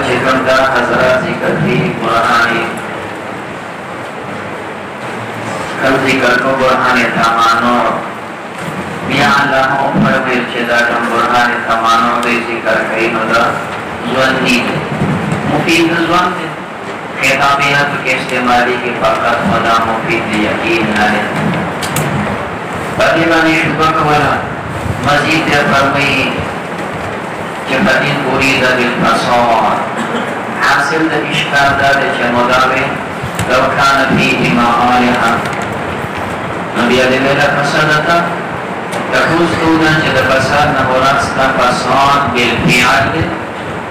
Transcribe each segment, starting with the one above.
चिकमदा हजरत जिक्र थी बुरहानी कल जिक्र को बुरहानी तमानो बिया अल्लाह ऊपर में चेदा कम बुरहानी तमानो दे जिक्र कहीं होता ज़्वानी मुफीद ज़्वानी खिताबियत के इस्तेमाली के फ़कत खुदा मुफीद यकीन है बदीवानी शुक्र कवला मज़ीद फरमाई कि बदीन पूरी दबिल फसाद हासिल द इश्कार दाद चमोदावे लवखान फीही माआलिहा नबी अलीमेला फसादता तखुस दूना जद फसाद न हो रास्ता फसाद बिल-फिआल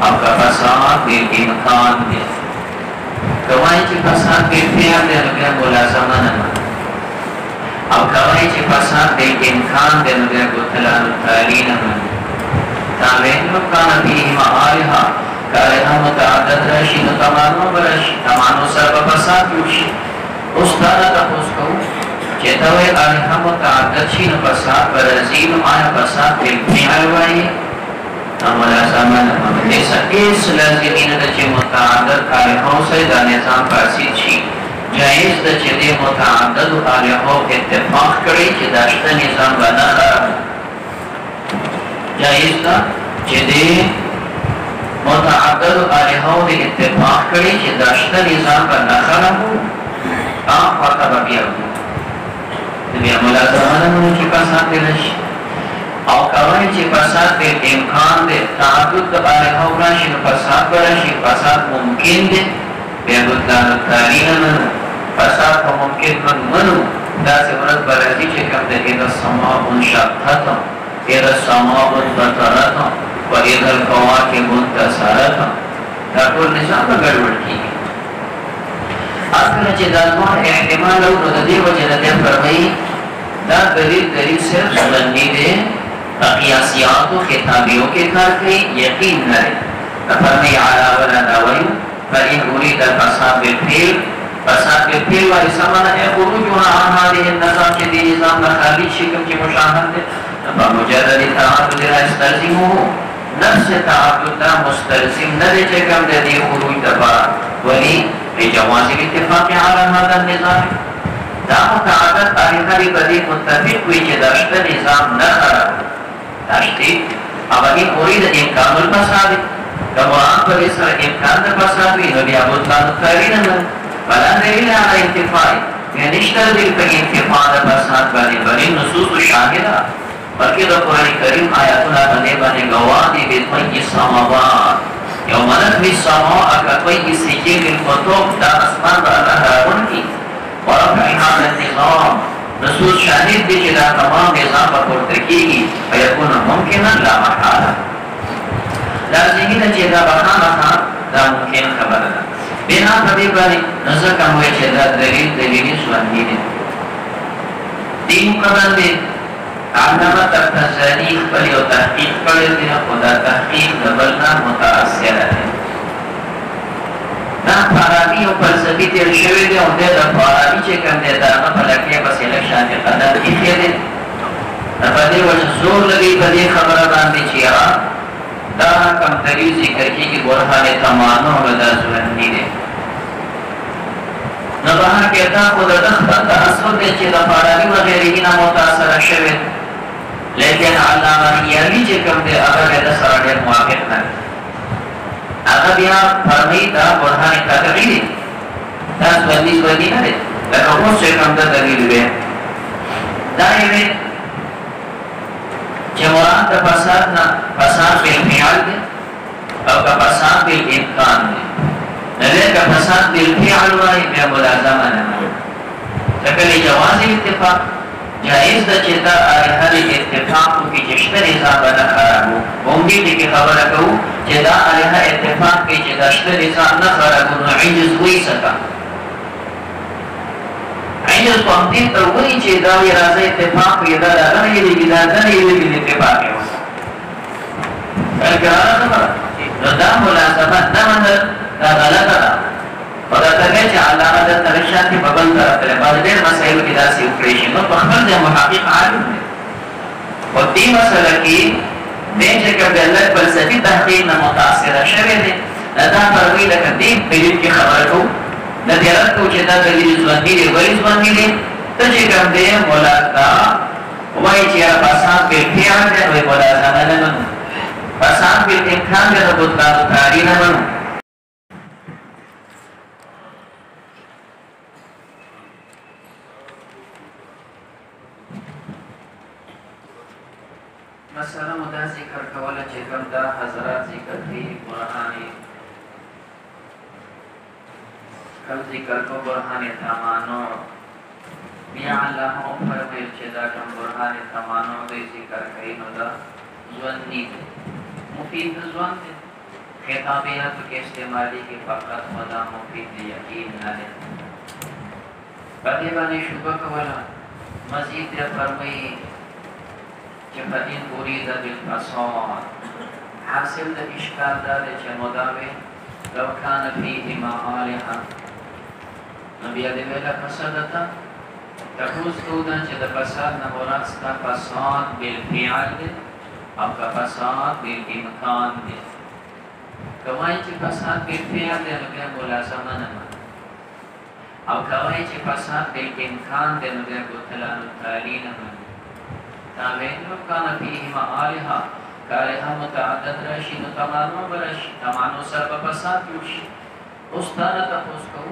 अब का फसाद बिल-इम्कान कवाई की फसाद बिल-फिआल नबी बोला ज़मान अब कवाई की फसाद बिल-इम्कान नबी गुतलान तारीन तामेन लवखान फीही माआलिहा कालेहा मुताअद्दिद रशी तमानो बरशी तमानो सर्व फसाद युशी उस्ताद तपुस को चेतावे कालेहा मुताअद्दिद शी फसाद बरजील आया फसाद बिल-फिआल वाई अमला ज़मान ऐसा इस लाज़िमीन दचे मुताअद्दिद कालेहा से दा निज़ाम फासिद शी जायज़ दचे दे मुताअद्दिद कालेहा इत्तिफाक करे कि दाश्ता निज़ाम बना खराब जायज़ दा चेदे मुताअद्दिद आलिहाओं ने इत्तिफाक करे कि दाश्ता निज़ाम का नखरा हो आप फाता बबिया हो दुनिया मुलाज़माना में की पासाद दिलश और कवाई की पासाद दे इम्कान दे ताअद्दुद आलिहाओं का शिन पासाद बरशी पासाद मुमकिन दे बेबुद्दान तारीन मनु पासाद को मुमकिन मनु दासे वरद बरशी चेकम दे इधर समाँ उनशाक़ता इधर समाँ उनबतरता वइधर कवाकिब मुंतसरता ताकुल निज़ाम गड़बड़ की आखिर चिदात्मा एहतिमाल और नदी वजनते फरमाई दा दलील सिर्फ सुननी दे क़ियासियात और किताबियों के कार के यकीन करे फरमाई आला वला दावयु फइन उरीद फसाद बिल-फिल वाली समाना है खुरूजुहा अन हादिहि निज़ाम के दी निज़ाम में खाली शिकम की मुशाहदत फमुजर्रद ताअद्दुद यस्तलज़िमुहु नफ्स ताअद्दुद मुस्तलज़िम न दे चकम दे दी खुरूज दबा वली बेजवाज़ इत्तिफ़ाक़ अला हादा निज़ाम दा मुताअद्दिद आलिहारी बदी मुत्तफ़िक़ हुई कि दाश्ता निज़ाम न खराब दाश्ती अब इन उरीद इम्कानुल फसाद कमुरान पर इस इम्कान द फसाद भी नबी अबुद्दान तारीन न फला दलील अला इंतिफ़ाई में निश्तर दिल पे इंतिफ़ा द फसाद बनी नुसूस शाहिदा बल्कि तो कुरान करीम आयातुल्लाह बने बने गवाही बितवई समावात यौमनत भी समा अका कोई सिजिल बिलकुतुब दा आसमान वाला हरावन की और इहाद निज़ाम रसूल शाहिद भी जिला तमाम निज़ाम पर पुरतकी की फयकुन मुमकिन ला महाला लाज़िमी न जिला बखाना था दा मुमकिन खबर दा बिना कभी बारी नजर का हुए जिला दलील सुन्नी ने तीन कदम दे आलमा तफ़ज़नी बलियो तहक़ीक़ करे थे खुदा तहक़ीक़ दबलना मुताअस्सिर है ना फाराबी और फलसफी तेल शवे दे और दे फाराबी चेकम दे दाना फलके बस इलेक्शन के कदर की दे ना बदे वजह जोर लगी बदे खबर बांधी चिया दा कम दलील जिक्र की बुरहान तमानो वदा ज़ुन्नी दे ना बाहर कहता खुदा दख्तर असर दे चिदा फाराबी वगैरह ही ना मुताअस्सिर शवे लेकिन अल्लाह यानी चेकम दे अगर ऐसा सराडे मुआफ़िक़ न अगर बिया फरमीदा बुरहान तकरीरी दास बंदी न दे लेकिन वो चेकम दे दलील बे दायरे जमुरान का फसाद बिल-फिआल दे और का फसाद बिल-इम्कान दे नले का फसाद बिल-फिआल वाली में मुलाज़मा न लेकिन जवाज़ इत्तिफ़ाक़ जायज़ द चेता आलिहारी इत्तिफ़ाक़ की जिश्ते निज़ाम बना खराब हो उम्मीद की खबर कहूँ चेता आलिहा इत्तिफ़ाक़ की जिश्ते निज़ाम न खराब हो न इज्ज़ हुई सका इज्ज़ को हम दिन तो वही चेता ये राज़ इत्तिफ़ाक़ ये दादा ये इत्तिफ़ाक़ है क्या खबर रदा मुलाज़मा न मंदर दा गलत था और अतः अल्लाह द तरशा के बबल तरफ है बदले मसाइल की दासी ऑपरेशन और बखबर जो मुहक़्क़िक़ आलिम है और तीन मसला की देश के अल्लाह फलसफी तहक़ीक़ न मुतासिर शवे दे دا فرمی لکه دې دلیل کې خبره کوو د دې رد کوو چې دا دلیل ژوندي دی ولې ژوندي دی ته چې کوم دی مولا دا وایي چې فساد بالفعل دی نو ملازمه نه منو فساد بالامکان دی نو بطلان تاری نه منو مثلا مدا ذکر کوله چې کوم دا حضرات ذکر کوي قرآني کم ذکر کو برهان تمانو بیا الله او فرمایي چې دا کوم برهان تمانو دې ذکر کوي نو دا ځواني مفید ځوان دي خطابات کې استعمالي کې فقط مدا مفید یقین نه ده پدې باندې شوبه کوله مزید یې فرمایي چې فإن أريد بالفساد حاصل د اشکال دا دی چې مداوي لو كان فيهما آلهة نبي دې ویلا فسادتا تفوز کودا چې د فساد نه مراد ستا فساد بالفعل دی او که فساد بالامکان دی کومای چې فساد بالفعل دی نو بیا ملازمه نه او کومای چې فساد بالامکان دی نو بیا بطلان التالي نه تابعین لو کان فیهما آلهة کالهه متعدد راشي نو تمانو براشي تمانو سر په فساد یوشي اوس تا نه تاسو کو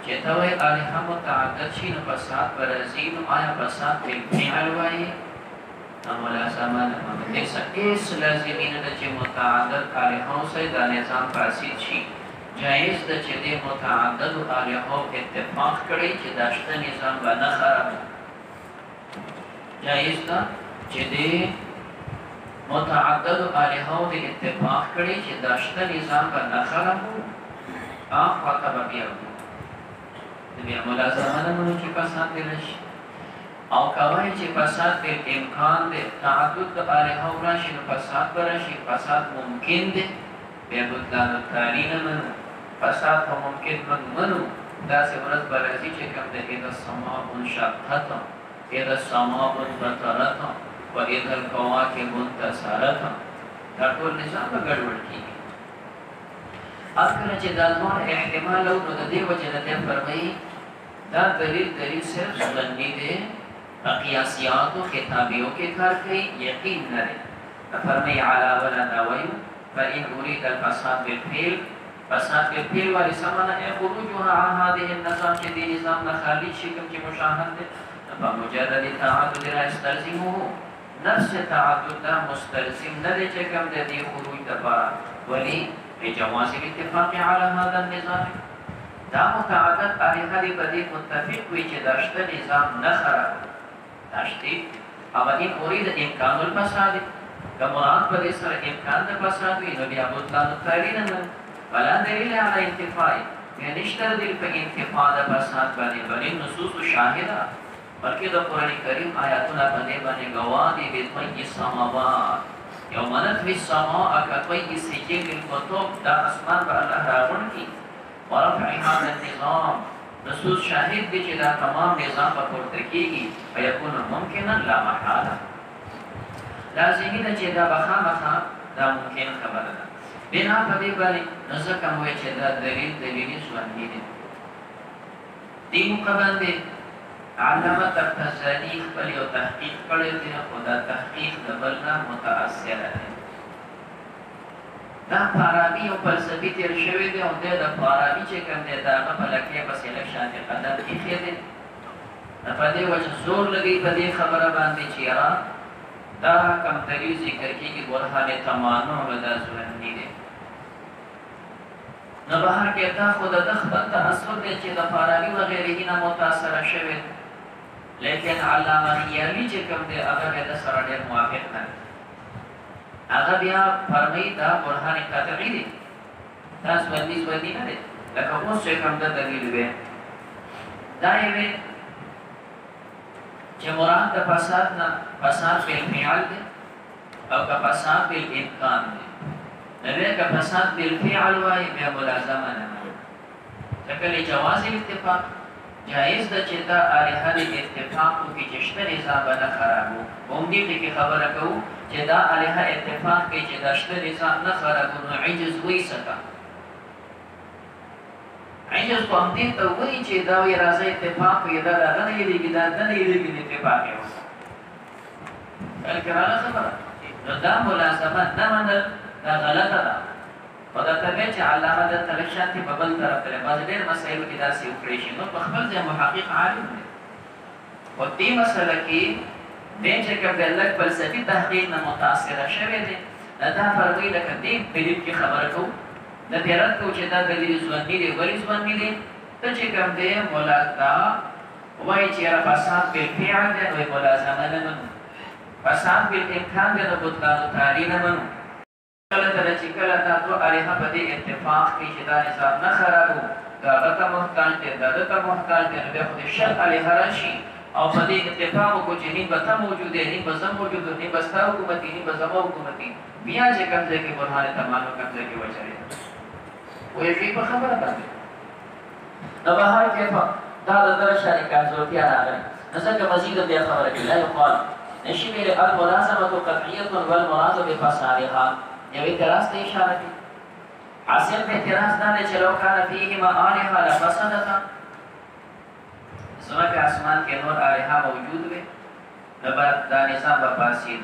چې ته وای آلهه متعدد شي نو فساد برازي نو آیا فساد بالفعل وایي ملازمه نه ليس اس لازمین د چې متعدد آلهه سره د نظام فاسد شي جائز د چې د متعدد آلهه اتفاق کړي چې داشته نظام باندې خراب جائز دا چې د متعدد آلهو د اتفاق کړي چې داشته نظام په نخره اخوا بیا بیا ملازمه نه مونږ چې فساد راشي او کوي چې فساد په امکان د تعدد د آلهو راشي نو فساد راشي فساد ممکن دی بیا بطلان التالي نه منو فساد هم ممکن منو دا ورځ برازي چې کوم د اذا السماء انشقت اذا السماء انفطرت واذا الكواكب انتثرت دا ټول نظام ګډوډ کیږي اکه چې دا نور احتمال او د دې وجه نه فرمایي دا دلیل صرف ظنی دی قیاسیات او خطابیو کې کار کوي یقین نه دی فرمایي علا ولا داوی فإن أريد الفساد بالفعل فساد بالفعل ولسمنا خروجها عن هذه النظام چې دې نظام نه خالي شي کوم چې مشاهد دی فمجرد تعدد لا يستلزمه نفس تعدد دا مستلزم ندی چې کوم د دې خروج لپاره ولی بجواز الاتفاق على هذا النظام دا متعدد آلهه دی په دې متفق وي چې داشته نظام نه خراب داشتي او ان اريد امکان الفساد کمران په دې سره امکان د فساد وي نو بیا بطلان التالي نه ولا دلیل على انتفاع یعنی نشته دلیل په انتفاع د فساد باندې بلې نصوص شاهده بلکې د قرآن کریم آیاتونه باندې گواه دي به طی السماوات یوم نطوی السماء کطی سجل الکتب دا اسمان به الله راغون کی ورفع هذا النظام نصوص شاهد دي چې دا تمام نظام په پورته کیږي فیکون ممکنا لا محاله لازمي ده چې دا بخامخه دا ممکن خبره ده بنا په دې باندې ځکه مو چې دا دلیل ژوندی دي دې مقابل علامه تفتزانی خپل یو تحقیق کړی دی خو دا تحقیق د بلنا متاثر دی دا فارابي او فلسفي تیر شوی دی او د فارابي چې کوم دی دا په لکه په سیلک شانتي قدم کیږي دی په دې وجه زور لګي په دې خبره باندې چې را دا کوم دلیل ذکر کیږي ورهاله تمانو ودا ځواني دی نو بهر کې تا خود د خپل تاثر دی چې د فارابي و غیره نه متاثر شوی لیکن علامه خیالی چې کوم دی هغه د سره ډېر موافق نه هغه بیا فرمایي دا برهان قطعی دی تاسو باندې ځواني نه دی لکه اوس چې کوم د دلیل وي دا یې چې مراد د فساد نه فساد په فعل دی او که فساد په امکان دی نبی که فساد بالفعل وای بیا ملازمه نه ځکه جواز اتفاق جائز د چې دا الها د اتفاق کې چشته نظام نه خرابو هم دې کې خبره کوو چې دا الها اتفاق کې چې داشته نظام نه خرابو نو عجز وې ستا عجز په همدې ته وایي چې دا وایي راځه اتفاق وي دا دغه نه یېرېږي دا نه یېرېږي اتفاق یې وکړه بلکې راغله خبره نو دا ملازمت نه منل دا غلطه ده خو دا طبیعي چې علامه دلته لږ شانتې په بل طرف ته دی بعضې ډېر مسایلو کې داسې وکړی شي نو په خپل ځای محقق عالم دی خو دې مسله کې دی چې کوم دی لږ فلسفي تحقیق نه متاثره شوی دی دا فرمایي لکه دې دلیل کې خبره کوو د دې رد کوو چې دا دلیل ژوندي دی ولې ژوندي دی ته چې کوم دی دا وایي چې یاره فساد بالفعل دی نو ملازمه نه منو فساد بالامکان دی نو بطلان تعالی نه منو کله ته چې کله دا دوه الهه په دې اتفاق کې چې دا نظام نه خرابو دا هغه ته محتاج دی دا هغه ته محتاج دی نو بیا خو د شل الهه راشي او په دې اتفاق وکړو چې نیم به ته موجود دی نیم به زه موجود یم نیم به ستا حکومت نیم به زما حکومت بیا چې کوم ځای کې برهان تمانو کوم ځای کې وچرېده ویږي په خبره باندې نو به هر کیف دا د دغه شانې کمزورتیا راغلې نو ځکه مزید بیا خبره کوي لا یقال نشي ویلی الملازمة قطعیة والمراد بفسادها یو اعتراض ته اشاره کوي حاصل په اعتراض دا دی چې لو کان فیهما آلهة لفسدتا ځمکه اسمان کې نور آلهه موجود وي نو به دا نظام به فاسد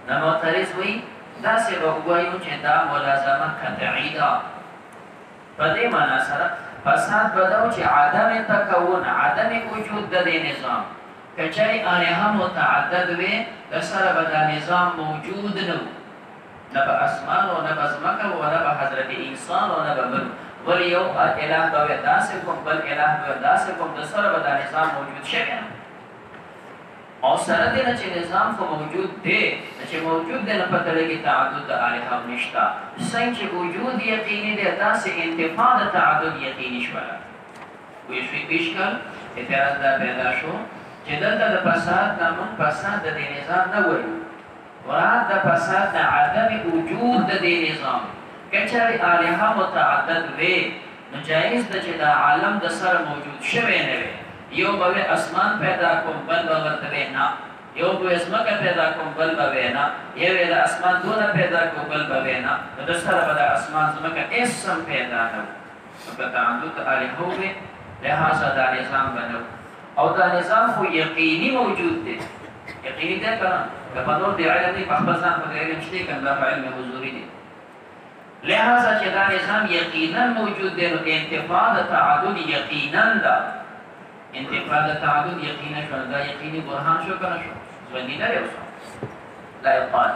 نو معترض وایي داسې به ووایو چې دا ملازمه قطعي ده په دې معنا سره فساد به دا و چې عدم تکون عدم وجود د دې نظام که چېرې آلهه متعدد وي د سره به دا نظام موجود نه و نه به اسمان و نه به ځمکه و نه به حضرت انسان و نه به بل ولې یو اله به وي داسې کوم بل اله به وي داسې کوم د سره به دا نظام موجود شوی نه او سره دې نه چې نظام خو موجود دی چې موجود دی نه پته لګي تعدد د آلهه هم نشته څنګه چې وجود یقیني دی داسې انتفاع د تعدد یقیني شوله وایي شوي پیشکل اعتراض دا پیدا شو چې دلته د فساد نه موږ فساد د دې نظام نه وایو مراد د فساد نه عدم وجود د دې نظام که چېرې آلهه متعدد وي نو جایز ده چې دا عالم د سره موجود شوی نه وي یو به اسمان پیدا کوم بل به ورته وي نه یو به ځمکه پیدا کوم بل به وي نه یو به د اسمان دونه پیدا کوم بل به وي نه نو د سره به د اسمان ځمکه هېڅ هم پیدا نه وي نو که تعدد آلهه وي لهذا دا نظام به نه او دا نظام خو یقیني موجود دی یقیني دی که نه که په نور د علم دی په خپل ځان په علم شته که دا په علم حضوري دی لہذا چې دا نظام یقینا موجود دی نو انتفاع د تعدد یقینا ده انتفاع د تعدد یقینا شو دا یقیني برهان شو که نه شو ژوندي نه دی اوس لا یقال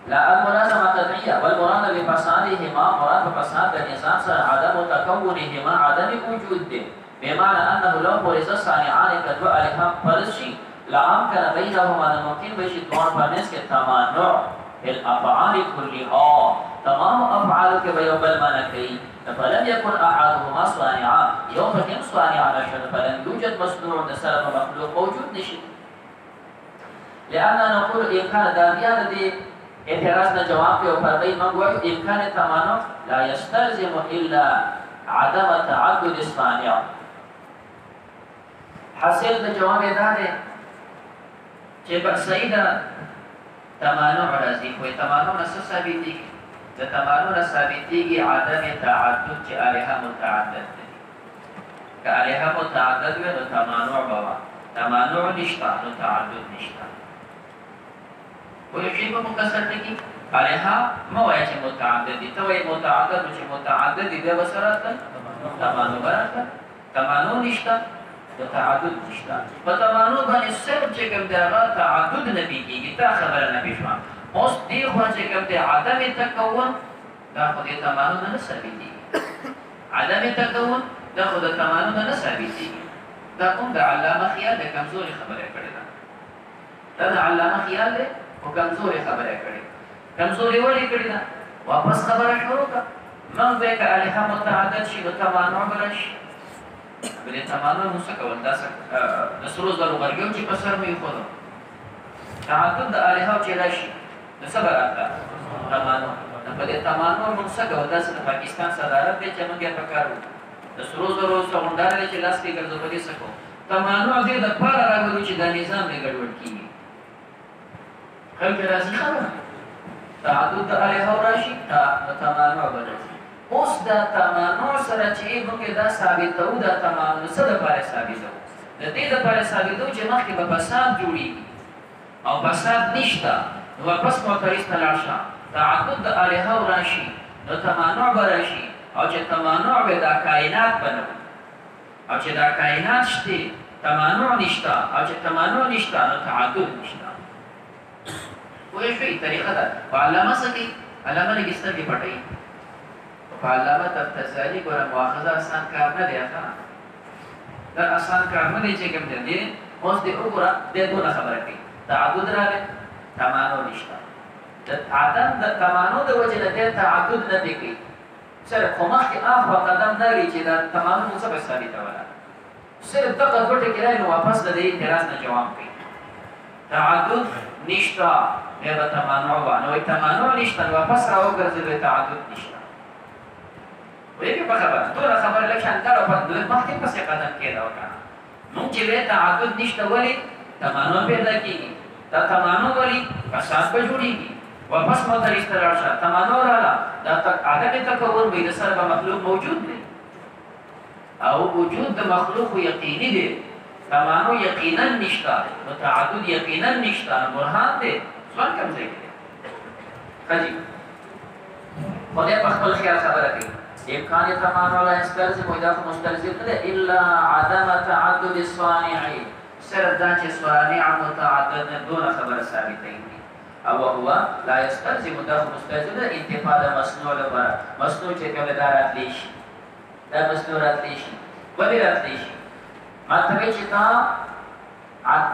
لا الملازمة قطعية والمراد بفسادهما مراد بفساد النظام سره عدم تكونهما عدم وجود دی بمعنى أنه لو فرض صانعان كدو آلهة فرض شي لأمكن بينهما ممكن بشي دوان فرنس کے تمانع الأفعال كلها تمام أفعال کے بيو بالمعنى كي فلم يكن أحدهما صانعا يوم فهم صانعا نشد فلم يوجد مصنوع نسلم مخلوق موجود نشد لأننا نقول إمكان دابيان دي اعتراضنا جواب کے وفرقی منگوئي إمكان التمانع لا يستلزم إلا عدم تعدد الصانع حاصل د جواب دا دی چې صحیح ده تمانع راځي خو تمانع نه څه ثابتېږي د تمانع نه ثابتېږي عدم تعدد چې آلهه متعدد دي که آلهه متعدد وي نو تمانع به وه تمانع نشته نو تعدد نشته خو یو شی په مکسر نه کي آلهه مه وایه چې متعدد دي ته وایې متعدد نو چې متعدد دي بیا به څه راته تمانع به راته تمانع نشته د تعدد نشته په تمانع باندې صرف چې کوم دی هغه تعدد نه پیږي دا خبره نه پیښ شوه اوس دې خوا چې کوم دی عدم تکون دا خو د تمانع نه ثابتېږي عدم تکون دا خو د تمانع نه ثابتېږي دا کوم د علامه خیال د کمزوري خبره کړې ده دا د علامه خیال دی او کمزوري خبره کړې کمزوري ولې کړې ده واپس خبره شروع کړه موږ به که آلهه متعدد شي نو تمانع به راشي بلې تمانع نو څه کول دا د سرو زرو غرګیو چې په سر مې ایښودو تعدد د آلهو چې راشي نو څه به راته تمانع نو په دې تمانع موږ څه کوو داسې د پاکستان صدارت دی چې موږ یې په کار وکړو د سرو زرو سمندر دی چې لاس کې ګرځو په دې څه کوو تمانع دې دپاره راغلو چې دا نظام یې ګډوډ کېږي خلک راځي خبره تعدد د آلهو راشي نو تمانع به راشي اوس دا تمانع سره چې موږ دا ثابتو دا تمانع څه دپاره ثابتو د دې دپاره ثابتو چې مخکې به فساد جوړېږي او فساد نشته نو واپس معترض ته لاړ شه تعدد د الهو راشي نو تمانع به راشي او چې تمانع به دا کائنات بنو او چې دا کائنات شته تمانع نشته او چې تمانع نشته نو تعدد نشته پوه شئ طریقه ده په علامه څه کوي علامه لږ سترګې پټوي په علامه تفتزالي ګوره مؤاخذه اسان کار نه دی دا اسان کار نه دی چې کوم دی اوس دې وګوره دې دونه خبره کوي تعدد راغی تمانع نشته د عدم د تمانع د وجې نه دې تعدد نه دی کوي صرف خو مخکې اخوا قدم نه لري چې دا تمانع څه به ثابتوله صرف دغه دوه ټکي راغلي نو واپس د دې اعتراض نه جواب کوي تعدد نشته بیا به تمانع وه نو وایي تمانع نشته نو واپس راوګرځېدو تعدد نشته ویږي په خبره ټوله خبره لږ شانکاره مخکې پسې قدم کېده وکړه نو چې وایي تعدد نشته ولې تمانع پیدا کېږي دا تمانع ولې فساد به جوړېږي واپس معترض ته لاړ شه تمانع راغله دا عدم تکون وایي د سره به مخلوق موجود دی او وجود د مخلوق یقیني دی تمانع یقینا نشته نو تعدد یقینا نشته نو برهان دی ځوان کوم ځای کې دی ښه جي خدای په خپل خیال خبره کوي امکان تمانع لا يستلزم اذا مستلزم نه الا عدم تعدد الصانع صرف دا چې صانع متعدد نه دون خبر ثابته وي او هو لا يستلزم دا مستلزم انتفاع مصنوع لپاره مصنوع چې کوم دا راتلی شي دا مصنوع راتلی شي ولې راتلی شي مطلب چې تا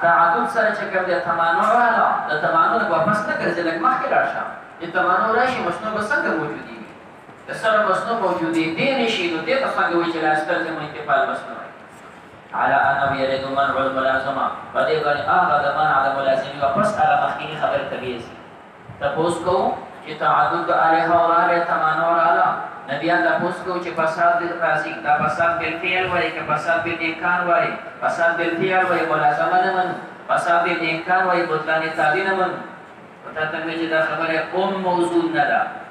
تعدد سره چې کوم د تمانع راغله د تمانع واپس نه ګرځي لکه مخکې لاړ شه چې تمانع راشي مصنوع به څنګه موجودي د سره مصنوع موجودي دی نشي نو دې ته څنګه وایي چې لا يستلزم انتفاع المصنوع على انه يرد منع الملازمه بدې باندې هغه د منع د ملازمي واپس هغه مخکې خبره کوي تاسو کو چې تعدد الها او راله تمانع راله نبیان تاسو کو چې فساد د راځي دا فساد بالفعل وایي که فساد بالامکان وایي فساد بالفعل وایي ملازمه نه من فساد بالامکان وایي بطلان تابع نه من پته ته چې دا خبره موضوع نه ده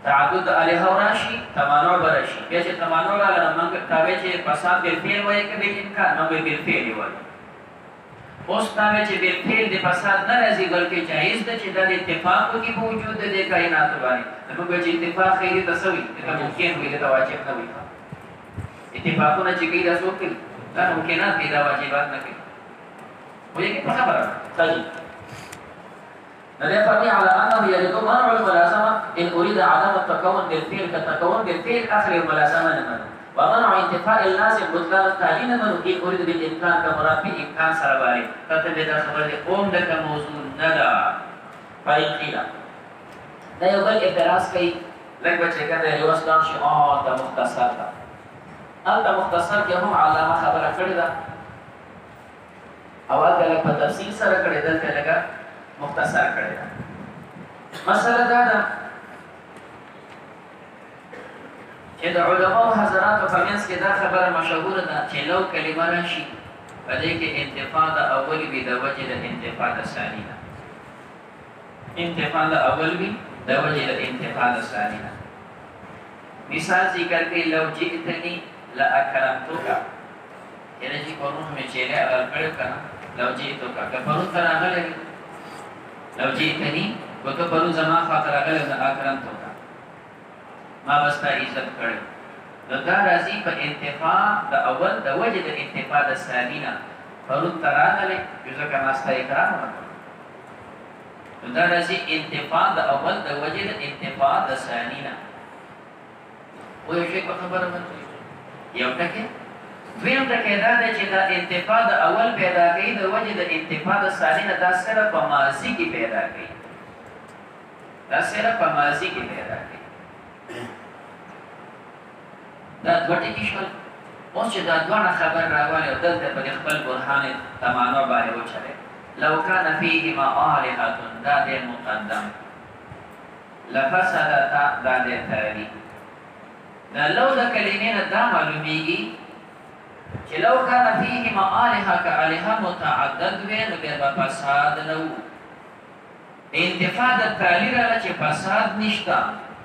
تعدد الها راشي تمانع براشي بیا چې تمانع راغله موږ تابع چې فساد بالفعل وایي که بالامکان نو بالفعل وایي اوس تابع چې بالفعل د فساد نه راځي بلکې جایز ده چې د اتفاق کې په وجود د کائنات باندې نو موږ چې اتفاق خیري تسوي دا ممکن وي دا واجب نه وي اتفاقونه چې کوي دا څوک کوي دا ممکنات دي دا واجبات نه کوي وایي په خبره صحیح نرفع على أنه يرد منع الملازمة إن أريد عدم التكون بالفعل كالتكون بالفعل آخر الملازمة منه ومنع انتفاء اللازم بطلان التعليم منه إن أريد بالإمكان كمراد بإمكان سرباري تتبع دا خبر دي قوم لك موضوع ندا فإن قيل دا يقول اعتراض كي لك بچه كده رواز دان شي دا مختصر دا دا مختصر كي هم علامة خبر کرده دا اول دا لك بتفصيل سر کرده دا لگا مختصر کړی دا مسله دا ده چې د علماو حضراتو په منځ کې دا خبره مشهوره ده چې لو کلمه راشي په دې کې انتفاع د اول وي د وجې د انتفاع د ثاني نه انتفاع د اول وي د وجې د انتفاع د ثاني نه مثال ذکر کوي لو جئتني لاکرمتک یعنی چې پرون مې چیرې اړ کړو کنه لو جئتک که پرون تر هغه لو جئتني وكبروا زما خاطر اغل د اکرم تو ما بستا عزت کړ دا راځي په انتفاع د اول د وجه د انتفاع د ثانینا فرض تراغله جزء کما است اکرام دا راځي انتفاع د اول د وجه د انتفاع د ثانینا وایي شي په خبره باندې یو ټکی دویم ټکی دا دی چې دا انتفاع د اول پیدا کوي د وجه د انتفاع د ثاني نه دا سره په ماضي کې پیدا کوي دا سره په ماضي کې پیدا کوي دا دوه ټکي شول اوس چې دا دوه خبر راغلی او دلته په خپل برهان تمانع باندې وچلې لو كان فيهما آلهة دا دی مقدم لفسدتا دا دی تالی دا لو د کلمې نه دا معلومیږي چې لو كان فيهما آلهة كآلهة متعدد وي نو بیا به فساد نه و انتفاع د تالی راغله چې فساد نشته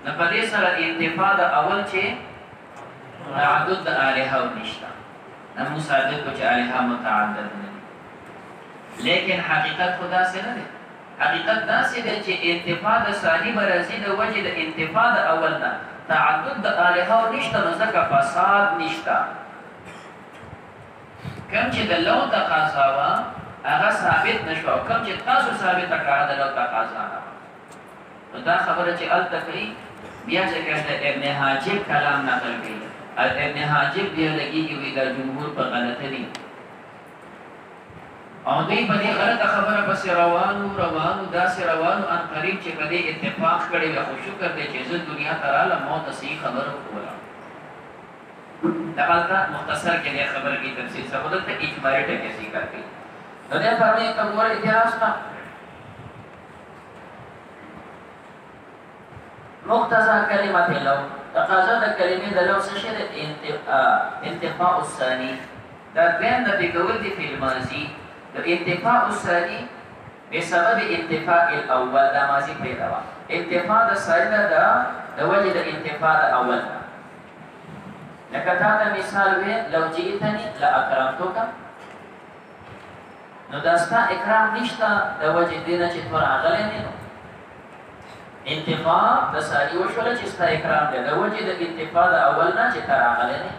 نو په دې سره انتفاع د اول چې تعدد د الها نشته نو مصادق چې الها متعدد نه لیکن حقیقت خدا سے نه دی حقیقت دا سي دی چې انتفاع د ثاني برازي د وجه د انتفاع د اول نه تعدد د الها نشته نو ځکه فساد نشته کوم چې د لو تقاضا وا هغه ثابت نشو کوم چې تاسو ثابت کړه د لو تقاضا نه نو دا خبره چې التقي بیا چې ابن حاجب کلام نقل کړي ابن حاجب بیا لګي وی د جمهور په غلطه دي او دوی په دې غلطه خبره پس روانو داسې روانو ان قریب چې په دې اتفاق کړي او شکر دې چې زه دنیا ته رااله موت صحیح خبره کوله دا غلطه مختصر کې دې خبره کې تفصیل څه ته اجماعي ټکی ذکر کړي نو دا فرمایي کوم ور اعتراض نه مقتضى كلمة لو تقاضى كلمة لو سشد انتفاع الثاني دا بين د بقول دي في الماضي الانتفاع الثاني بسبب انتفاع الاول دا ماضي پیدا وا انتفاع الثاني دا وجه د انتفاع الاول لکه دا مثال وی لو جئتني لاكرمتك نو داستا اکرام نشتا د وجه دینه چې تور اغلی نه انتفاع د ثاني وشول چې ستا اکرام دی د وجه د انتفاع د اول نه چې تر اغلی نه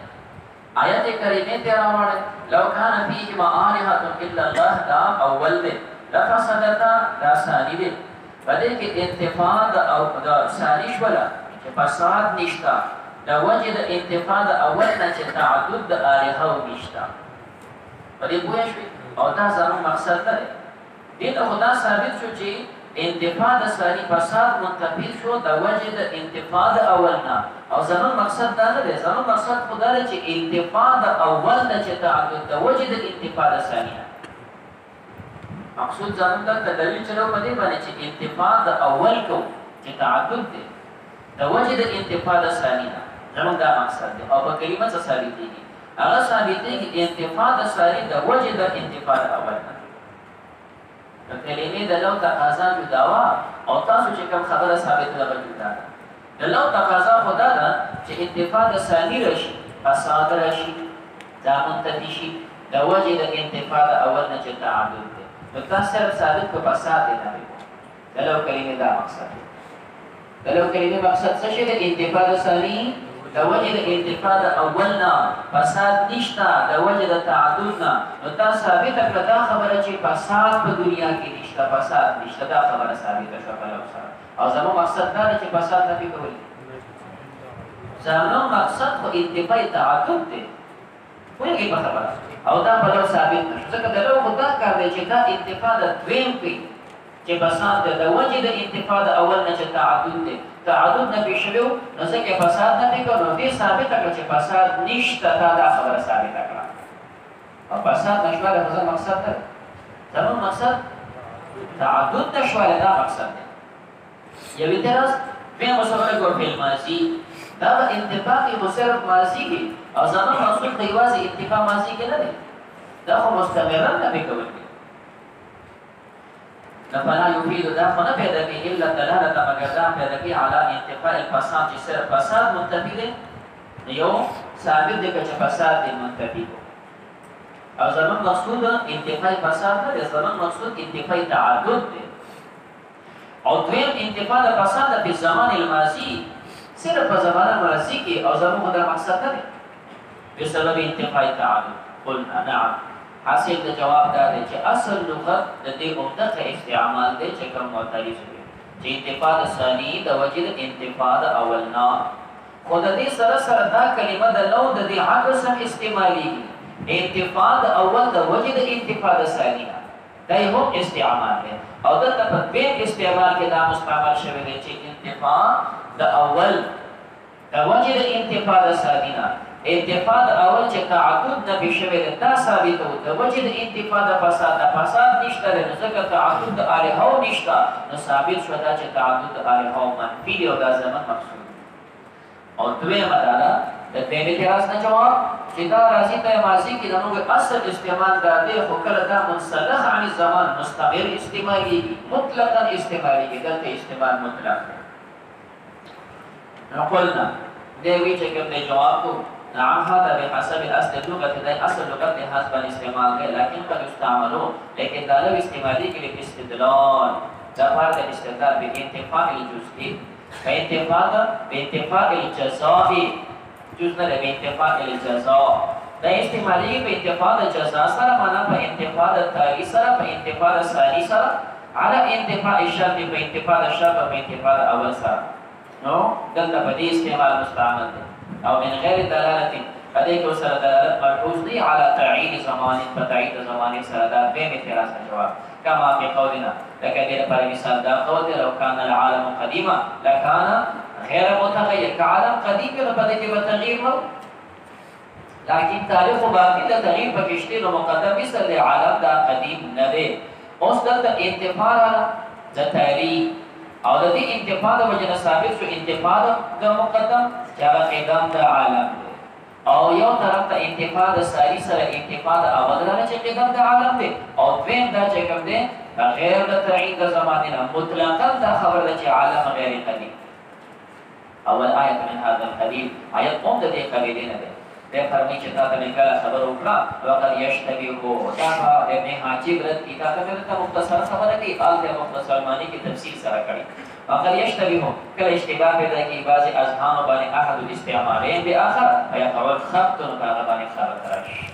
آیت کریمه ته راوړل لو کان فیهما آلهة الا الله دا اول دی لفسدتا دا ثاني دی بده کې انتفاع د ثاني شول چې فساد نشتا د وجه د انتفاع د اول نه چې تعدد د آلهة نشتا بده پوه شئ او دا زموږ مقصد دی دې ته خدا ثابت شو چې انتفاع د ثاني فساد منتفی شو د وجه د انتفاع د اول نه او زموږ مقصد دا نه دی زموږ مقصد خدا دی چې انتفاع د اول نه چې تعدد د وجه د انتفاع د ثاني مقصود زموږ د دلیل چلو په دې باندې چې انتفاع د اول کو چې تعدد دی د وجه د انتفاع د ثاني نه زموږ دا مقصد دی او په کلمه څه ثابت دی هغه ثابت دی چې انتفاع د ثاني د وجه د انتفاع د اول نه د کلمې د لو تقاضا جدا وا او تاسو چې کوم خبره ثابت لږه جدا ده د لو تقاضا خدا ده چې انتفاع د ثاني راشي فساد راشي دا منتفي شي د وجه د انتفاع د اول نه چې تعدد دی نو تاسو صرف ثابت کو فساد نه دی د لو کلمې دا مقصد دی د لو کلمې مقصد څه شي د انتفاع د ثاني د وجه د انتفاع د اول نه فساد نشتا د وجه د تعدد نه نو تاسو ثابت کړه دا خبره چې فساد په دنیا کې نشتا فساد نشتا دا خبره ثابت شوه په لو سره او زموږ مقصد دا دی چې فساد نه کوي زموږ مقصد خو انتفاع تعدد دی وایي په خبره او دا په لو ثابت نشو ځکه د لو خدا کار دی چې دا انتفاع د دویم کې چې فساد د وجه د انتفاع د اول نه چې تعدد دی تعدد نه پیښو نو ځکه فساد نه پیښو نو دې ثابت کړه چې فساد نشته دا خبره ثابت کړه او فساد نشواله زموږ مقصد دی زموږ مقصد تعدد نشواله دا مقصد دی یو اعتراض بیا مسابقه کو په ماضي دا انتفاع کې صرف ماضي کې او زموږ مقصود د یوازې انتفاع ماضي کې نه دی دا خو مستمرا نه پیښو فلا يفيد دا فنا پیدا کی الا دلاله مگر دا پیدا کی علی انتفاع الفساد چې صرف فساد منتفی دی یو ثابت دی چې فساد دی منتفی او زمون مقصود انتفاع فساد دی زمون مقصود انتفاع تعدد دی او دویم انتفاع فساد په زمان الماضی صرف په زمان ماضی کې او زمون دا مقصد دی بسبب انتفاع تعدد قلنا نعم حاصل د جواب دا دی چې اصل لغت د دې عمده استعمال دی چې کوم معترض وي چې انتفاع ثاني د وجه د انتفاع د اول نه خود دې سره دا کلمه د لو د دې عکس استعمالي انتفاع د اول د وجه د انتفاع ثاني دا یو استعمال دی او د تطبیق استعمال کې دا مستعمل شوی دی چې انتفاع د اول د وجه د انتفاع ثاني انتفاع د اول چې تعدد نه بشوي دا ثابت او د وجه د انتفاع د فساد نشته نو ځکه تعدد د الهو نشته نو ثابت شو دا چې تعدد د الهو منفي او د زمن مقصود او دویمه دا د دې اعتراض نه جواب چې دا راځي ته ماضي کې دغه اصل استعمال دا دی خو کله دا منسلخ عن الزمان مستمر استعمالي مطلقاً استعمالي دلته استعمال مطلق قلنا دیوی چې کوم دی جواب کو نعم هذا بحسب اصل اللغة ده اصل لغت حسب استعمال ہے لیکن قد استعملوا لیکن دالو استعمالی کے لیے استدلال دفار کا استدلال بانتفاع الجزء بانتفاع الجزاء جزء نه بانتفاع الجزاء دا استعمالی په انتفاع الجزاء سره معنا په انتفاع التالي سره په انتفاع الثاني سره على انتفاع الشرط په انتفاع الشرط په انتفاع الاول سره نو دلته په دې استعمال مستعمل دی او من غیر دلالت پدې کې سره دلالت ملحوظ دی على تعيين زمان فتعيد زمان سره دا به اعتراض جواب كما في قولنا لکه دې پر مثال دا قول دی لو كان العالم قديما لكان غیر متغیر كعالم قديم له پدې کې به تغییر وو لكن تاریخ باقی د تغییر په کېشته نو مقدم مثل عالم دا قدیم نه دی اوس دلته انتفاع د تاریخ او د دې انتفاع د وجه ثابت شو انتفاع د مقدم چې هغه قدم د عالم دی او یو طرف ته انتفاع د ثانی سره انتفاع د اول نه چې قدم د عالم دی او دویم دا چې کوم دی غیر د تعین د زمانه نه مطلقاً دا خبر ده چې عالم غیر قدیم اول آیت من هذا الحديث آیت قوم د دې قبیله نه ده ده فرمی چې تاسو نه کله خبر وکړه وقد یشتبه دا ابن حاجب رد کتاب ته مختصر خبره دی آل ته مختصر معنی کی تفصیل سره کړي وقد یشتبه کله اشتباه پیدا کی بعض اذهان باندې احد الاستعمالین باخر فيقع خط باندې خبر ترش